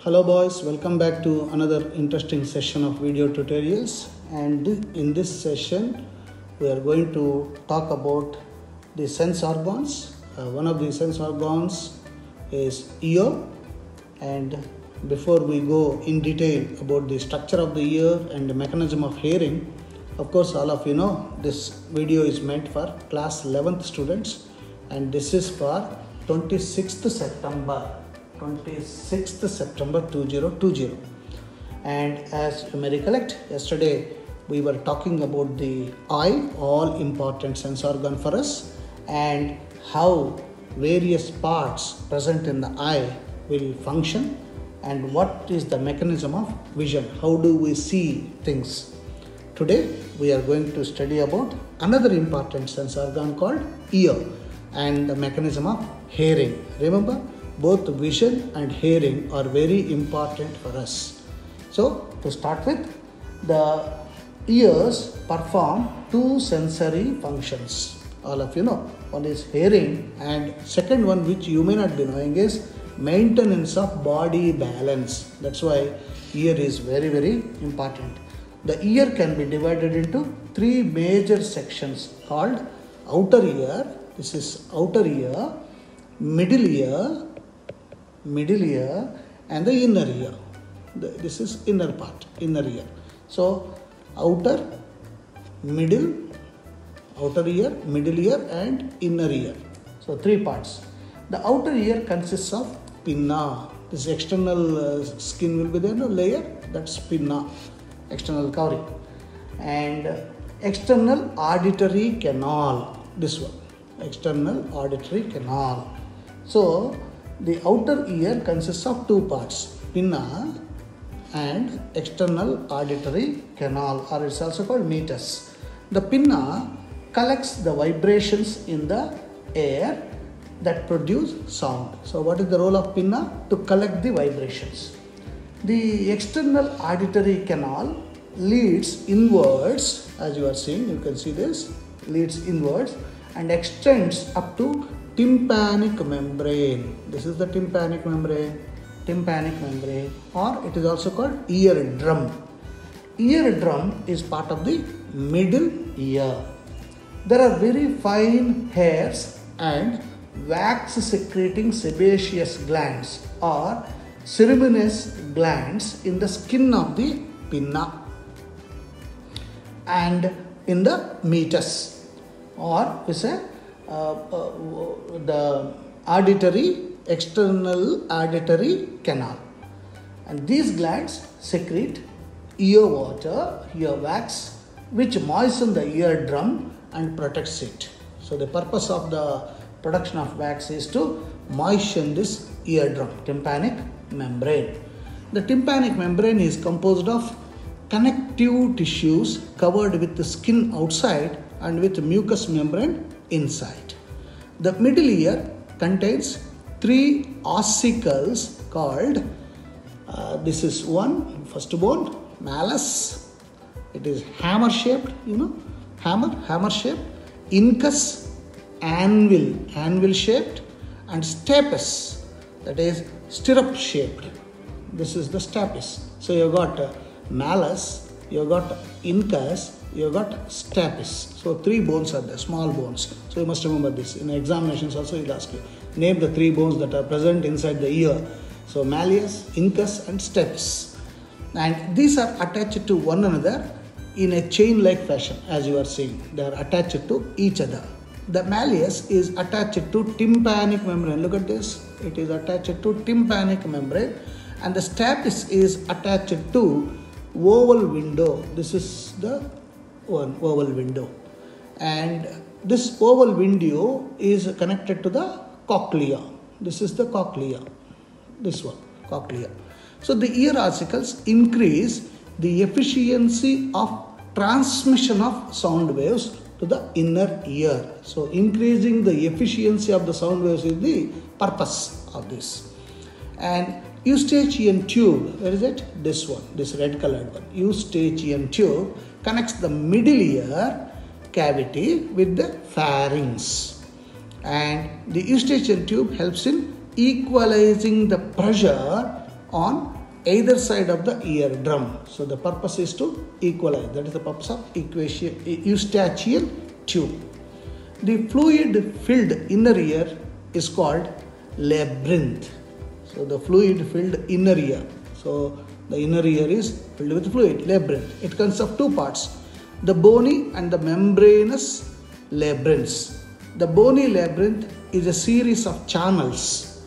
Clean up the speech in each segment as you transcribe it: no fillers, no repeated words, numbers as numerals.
Hello boys, welcome back to another interesting session of video tutorials, and in this session we are going to talk about the sense organs. One of the sense organs is ear, and before we go in detail about the structure of the ear and the mechanism of hearing, of course all of you know this video is meant for class 11th students, and this is for 26th September 2020. And as you may recollect, yesterday we were talking about the eye, all important sense organ for us, and how various parts present in the eye will function and what is the mechanism of vision, how do we see things. Today we are going to study about another important sense organ called ear and the mechanism of hearing. Remember, both vision and hearing are very important for us. So to start with, the ears perform two sensory functions. All of you know, one is hearing, and second one which you may not be knowing is maintenance of body balance. That's why ear is very important. The ear can be divided into three major sections called outer ear. This is outer ear, middle ear, and the inner ear. This is inner part, inner ear. So outer ear, middle ear and inner ear. So three parts. The outer ear consists of pinna. This external skin will be there, no layer, that's pinna, external covering. And external auditory canal, this one, external auditory canal. So the outer ear consists of two parts, pinna and external auditory canal, or it's also called meatus. The pinna collects the vibrations in the air that produce sound. So what is the role of pinna? To collect the vibrations. The external auditory canal leads inwards, as you are seeing, you can see this, leads inwards and extends up to tympanic membrane. This is the tympanic membrane, or it is also called eardrum. Eardrum is part of the middle ear. There are very fine hairs and wax secreting sebaceous glands or ceruminous glands in the skin of the pinna and in the meatus, or we say the external auditory canal. And these glands secrete ear water, ear wax, which moisten the eardrum and protects it. So the purpose of the production of wax is to moisten this eardrum, tympanic membrane. The tympanic membrane is composed of connective tissues covered with the skin outside and with mucous membrane inside. The middle ear contains three ossicles called, this is one, first bone, malleus. It is hammer shaped, hammer shaped, incus, anvil shaped, and stapes, that is stirrup shaped. This is the stapes. So you got malleus, you got incus, you got stapes. So three bones are there, small bones. So you must remember this. In examinations also it will ask you, name the three bones that are present inside the ear. So malleus, incus and stapes. And these are attached to one another in a chain-like fashion, as you are seeing. They are attached to each other. The malleus is attached to tympanic membrane. Look at this. It is attached to tympanic membrane. And the stapes is attached to oval window. This is the one, oval window. And this oval window is connected to the cochlea. This is the cochlea. This one, cochlea. So the ear ossicles increase the efficiency of transmission of sound waves to the inner ear. So increasing the efficiency of the sound waves is the purpose of this. And Eustachian tube, where is it? This one, this red colored one. Eustachian tube connects the middle ear cavity with the pharynx. And the Eustachian tube helps in equalizing the pressure on either side of the eardrum. So the purpose is to equalize. That is the purpose of eustachian tube. The fluid-filled inner ear is called labyrinth. So the fluid-filled inner ear. So the inner ear is filled with fluid, labyrinth. It consists of two parts, the bony and the membranous labyrinths. The bony labyrinth is a series of channels,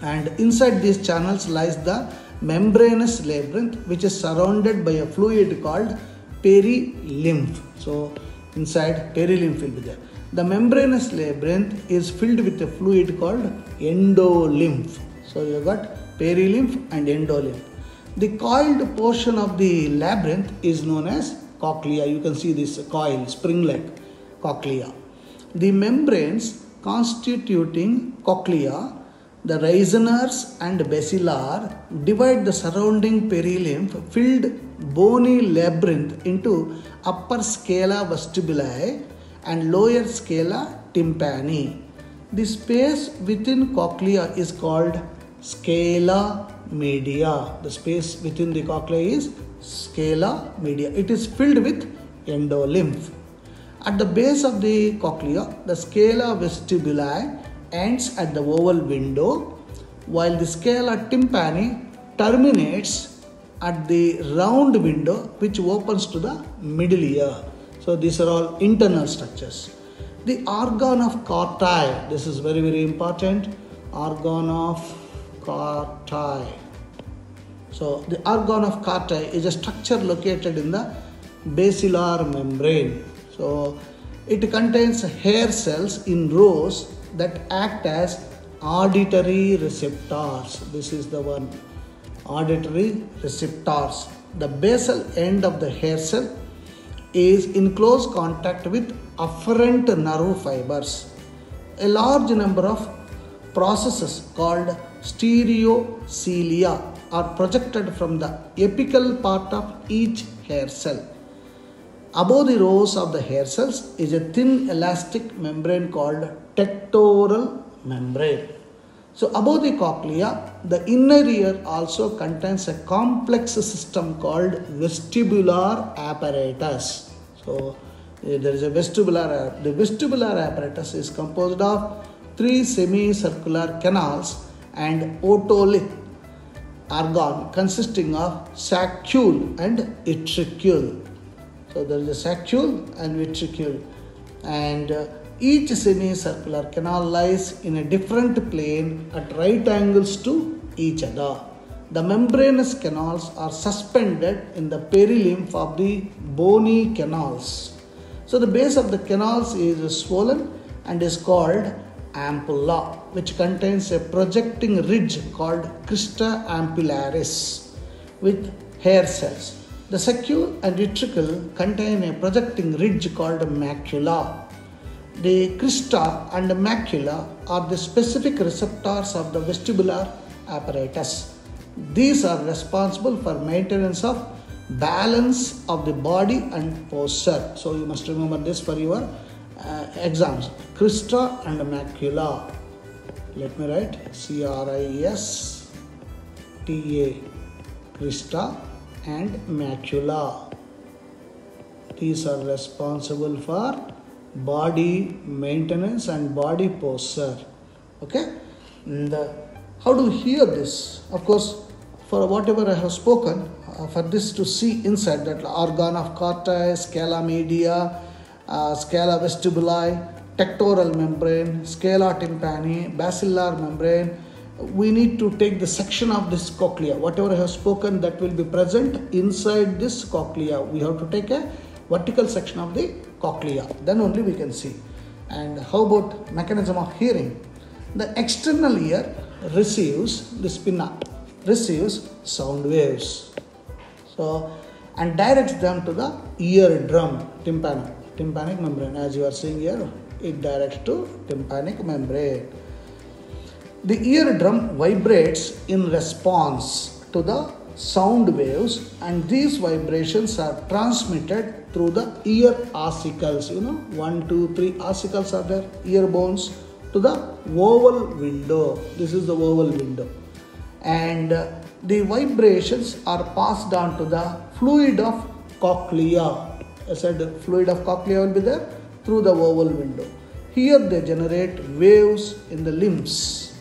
and inside these channels lies the membranous labyrinth, which is surrounded by a fluid called perilymph. So inside perilymph will be there. The membranous labyrinth is filled with a fluid called endolymph. So you got perilymph and endolymph. The coiled portion of the labyrinth is known as cochlea. You can see this coil, spring-like cochlea. The membranes constituting cochlea, the rhizonares and basilar, divide the surrounding perilymph filled bony labyrinth into upper scala vestibuli and lower scala tympani. The space within cochlea is called scala media. The space within the cochlea is scala media. It is filled with endolymph. At the base of the cochlea, the scala vestibuli ends at the oval window, while the scala tympani terminates at the round window which opens to the middle ear. So these are all internal structures. The organ of Corti, this is very, very important, organ of Corti. So the organ of Corti is a structure located in the basilar membrane. So it contains hair cells in rows that act as auditory receptors. This is the one, auditory receptors. The basal end of the hair cell is in close contact with afferent nerve fibers. A large number of processes called stereocilia are projected from the apical part of each hair cell. Above the rows of the hair cells is a thin elastic membrane called tectoral membrane. So above the cochlea, the inner ear also contains a complex system called vestibular apparatus. So there is a vestibular. The vestibular apparatus is composed of three semicircular canals and otolith organ consisting of saccule and utricule. So there is a saccule and utricule, and each semicircular canal lies in a different plane at right angles to each other. The membranous canals are suspended in the perilymph of the bony canals. So the base of the canals is swollen and is called ampulla, which contains a projecting ridge called crista ampullaris with hair cells. The saccule and utricule contain a projecting ridge called macula. The crista and macula are the specific receptors of the vestibular apparatus. These are responsible for maintenance of balance of the body and posture. So you must remember this for your exams. Crista and macula. Let me write Crista, crista and macula. These are responsible for body maintenance and body posture. Okay? And how do you hear this? Of course, for whatever I have spoken, for this to see inside that organ of Corti, scala media, scala vestibuli, tectoral membrane, scala tympani, basilar membrane, we need to take the section of this cochlea. Whatever I have spoken, that will be present inside this cochlea. We have to take a vertical section of the cochlea. Then only we can see. And how about mechanism of hearing? The external ear receives, the spina receives sound waves. So, and directs them to the eardrum, tympanic membrane. As you are seeing here, it directs to tympanic membrane. The eardrum vibrates in response to the sound waves, and these vibrations are transmitted through the ear ossicles. 1, 2, 3 ossicles are there, ear bones, to the oval window. This is the oval window. And the vibrations are passed on to the fluid of cochlea. I said the fluid of cochlea will be there through the oval window. Here they generate waves in the limbs.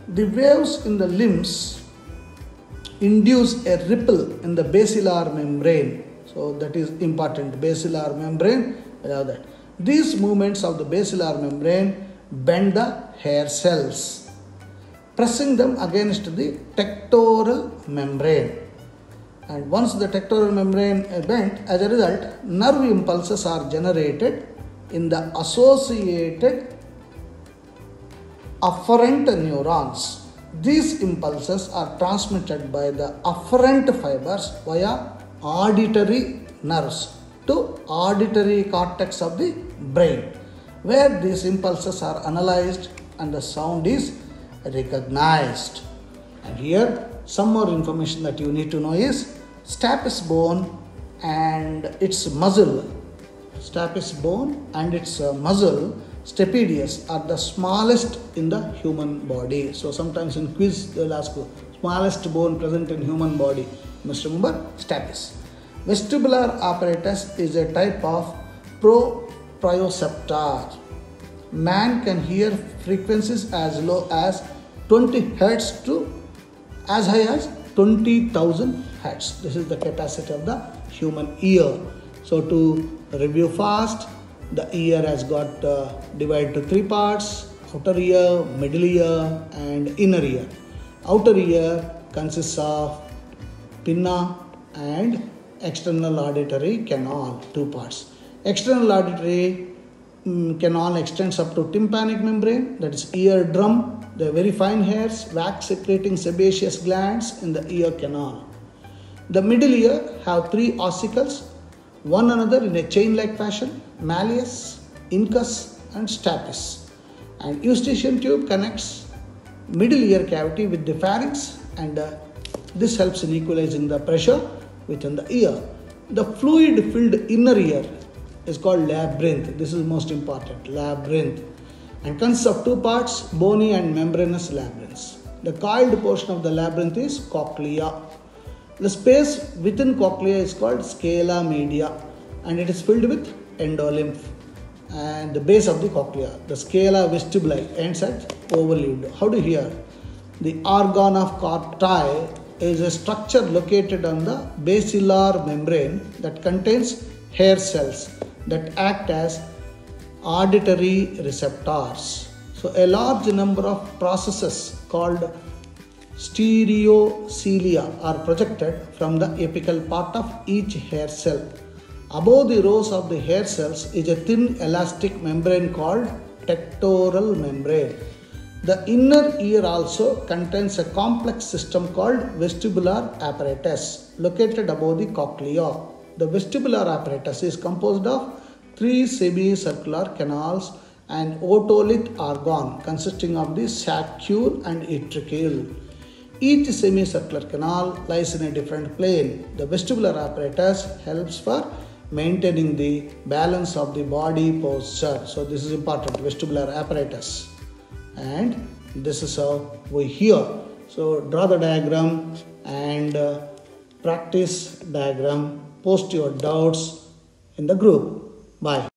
The waves in the limbs induce a ripple in the basilar membrane. So that is important. Basilar membrane, that. These movements of the basilar membrane bend the hair cells, pressing them against the tectoral membrane. And once the tectoral membrane is bent, as a result, nerve impulses are generated in the associated afferent neurons. These impulses are transmitted by the afferent fibers via auditory nerves to auditory cortex of the brain, where these impulses are analyzed and the sound is recognized. And here some more information that you need to know is stapes bone and its muscle. Stapes bone and its muscle, stapedius, are the smallest in the human body. So sometimes in quiz they will ask you smallest bone present in human body. You must remember stapes. Vestibular apparatus is a type of proprioceptor. Man can hear frequencies as low as 20 Hz to as high as 20,000 Hz. This is the capacity of the human ear. So to review fast, the ear has got divided to three parts: outer ear, middle ear and inner ear. Outer ear consists of pinna and external auditory canal, two parts. External auditory canal extends up to tympanic membrane, that is eardrum. There are very fine hairs, wax secreting sebaceous glands in the ear canal. The middle ear have three ossicles, one another in a chain-like fashion: malleus, incus and stapes. And eustachian tube connects middle ear cavity with the pharynx, and this helps in equalizing the pressure within the ear. The fluid-filled inner ear is called labyrinth. This is most important, labyrinth, and consists of two parts: bony and membranous labyrinths. The coiled portion of the labyrinth is cochlea. The space within cochlea is called scala media, and it is filled with endolymph. And the base of the cochlea, the scala vestibuli, ends at oval window. How do you hear? The organ of Corti is a structure located on the basilar membrane that contains hair cells that act as auditory receptors. So a large number of processes called stereocilia are projected from the apical part of each hair cell. Above the rows of the hair cells is a thin elastic membrane called tectoral membrane. The inner ear also contains a complex system called vestibular apparatus located above the cochlea. The vestibular apparatus is composed of three semicircular canals and otolith organ consisting of the saccule and utricule. Each semicircular canal lies in a different plane. The vestibular apparatus helps for maintaining the balance of the body posture. So this is important, vestibular apparatus. And this is how we hear. So draw the diagram and practice diagram. Post your doubts in the group. Bye.